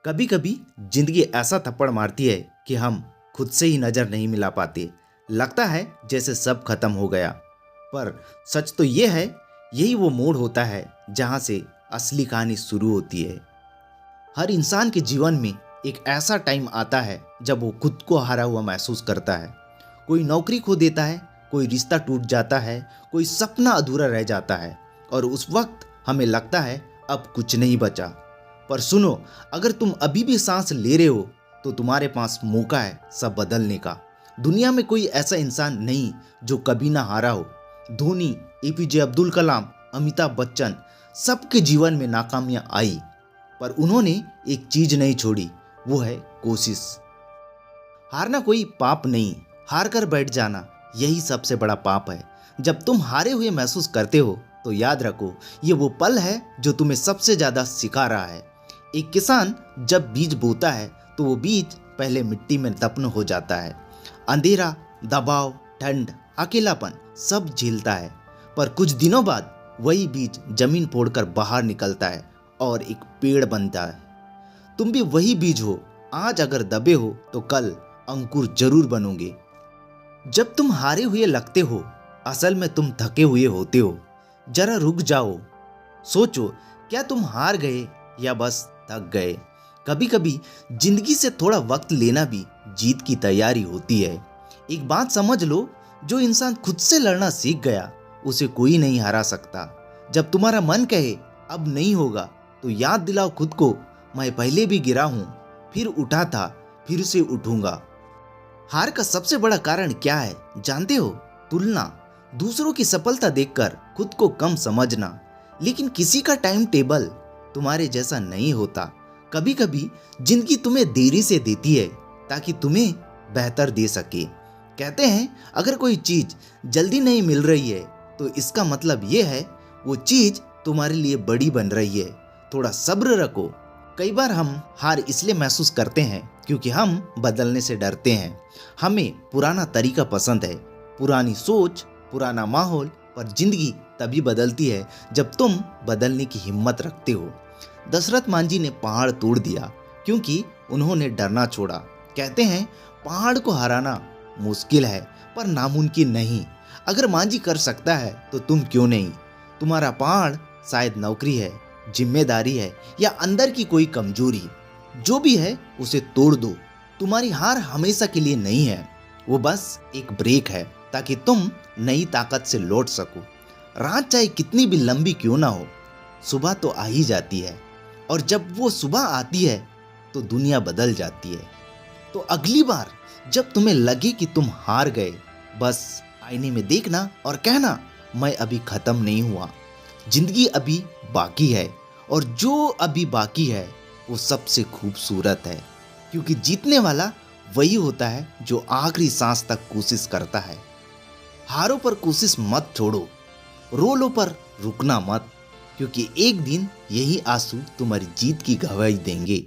कभी कभी जिंदगी ऐसा थप्पड़ मारती है कि हम खुद से ही नजर नहीं मिला पाते। लगता है जैसे सब खत्म हो गया। पर सच तो ये है, यही वो मोड़ होता है जहां से असली कहानी शुरू होती है। हर इंसान के जीवन में एक ऐसा टाइम आता है जब वो खुद को हारा हुआ महसूस करता है। कोई नौकरी खो देता है, कोई रिश्ता टूट जाता है, कोई सपना अधूरा रह जाता है और उस वक्त हमें लगता है अब कुछ नहीं बचा। पर सुनो, अगर तुम अभी भी सांस ले रहे हो तो तुम्हारे पास मौका है सब बदलने का। दुनिया में कोई ऐसा इंसान नहीं जो कभी ना हारा हो। धोनी, एपीजे अब्दुल कलाम, अमिताभ बच्चन, सबके जीवन में नाकामियां आई, पर उन्होंने एक चीज नहीं छोड़ी, वो है कोशिश। हारना कोई पाप नहीं, हार कर बैठ जाना यही सबसे बड़ा पाप है। जब तुम हारे हुए महसूस करते हो तो याद रखो, ये वो पल है जो तुम्हें सबसे ज्यादा सिखा रहा है। एक किसान जब बीज बोता है तो वो बीज पहले मिट्टी में दफन हो जाता है। अंधेरा, दबाव, ठंड, अकेलापन सब झेलता है, पर कुछ दिनों बाद वही बीज जमीन फोड़कर बाहर निकलता है और एक पेड़ बनता है। तुम भी वही बीज हो। आज अगर दबे हो तो कल अंकुर जरूर बनोगे। जब तुम हारे हुए लगते हो, असल में तुम थके हुए होते हो। जरा रुक जाओ, सोचो, क्या तुम हार गए या बस थक गए? कभी कभी जिंदगी से थोड़ा वक्त लेना भी जीत की तैयारी होती है। एक बात समझ लो, जो इंसान खुद से लड़ना सीख गया उसे कोई नहीं हरा सकता। जब तुम्हारा मन कहे अब नहीं होगा तो याद दिलाओ खुद को, मैं पहले भी गिरा हूं, फिर उठा था, फिर से उठूंगा। हार का सबसे बड़ा कारण क्या है जानते हो? तुलना। दूसरों की सफलता देखकर खुद को कम समझना। लेकिन किसी का टाइम टेबल तुम्हारे जैसा नहीं होता। कभी कभी जिंदगी तुम्हें देरी से देती है ताकि तुम्हें बेहतर दे सके। कहते हैं अगर कोई चीज जल्दी नहीं मिल रही है तो इसका मतलब ये है वो चीज तुम्हारे लिए बड़ी बन रही है। थोड़ा सब्र रखो। कई बार हम हार इसलिए महसूस करते हैं क्योंकि हम बदलने से डरते हैं। हमें पुराना तरीका पसंद है, पुरानी सोच, पुराना माहौल। पर जिंदगी तभी बदलती है जब तुम बदलने की हिम्मत रखते हो। दशरथ मांझी ने पहाड़ तोड़ दिया क्योंकि उन्होंने डरना छोड़ा। कहते हैं पहाड़ को हराना मुश्किल है पर नामुमकिन नहीं। अगर मांझी कर सकता है तो तुम क्यों नहीं? तुम्हारा पहाड़ शायद नौकरी है, जिम्मेदारी है या अंदर की कोई कमजोरी। जो भी है उसे तोड़ दो। तुम्हारी हार हमेशा के लिए नहीं है, वो बस एक ब्रेक है ताकि तुम नई ताकत से लौट सको। रात चाहे कितनी भी लंबी क्यों ना हो, सुबह तो आ ही जाती है और जब वो सुबह आती है तो दुनिया बदल जाती है। तो अगली बार जब तुम्हें लगे कि तुम हार गए, बस आईने में देखना और कहना, मैं अभी खत्म नहीं हुआ, जिंदगी अभी बाकी है। और जो अभी बाकी है वो सबसे खूबसूरत है, क्योंकि जीतने वाला वही होता है जो आखिरी सांस तक कोशिश करता है। हारो पर कोशिश मत छोड़ो, रो लो पर रुकना मत, क्योंकि एक दिन यही आंसू तुम्हारी जीत की गवाही देंगे।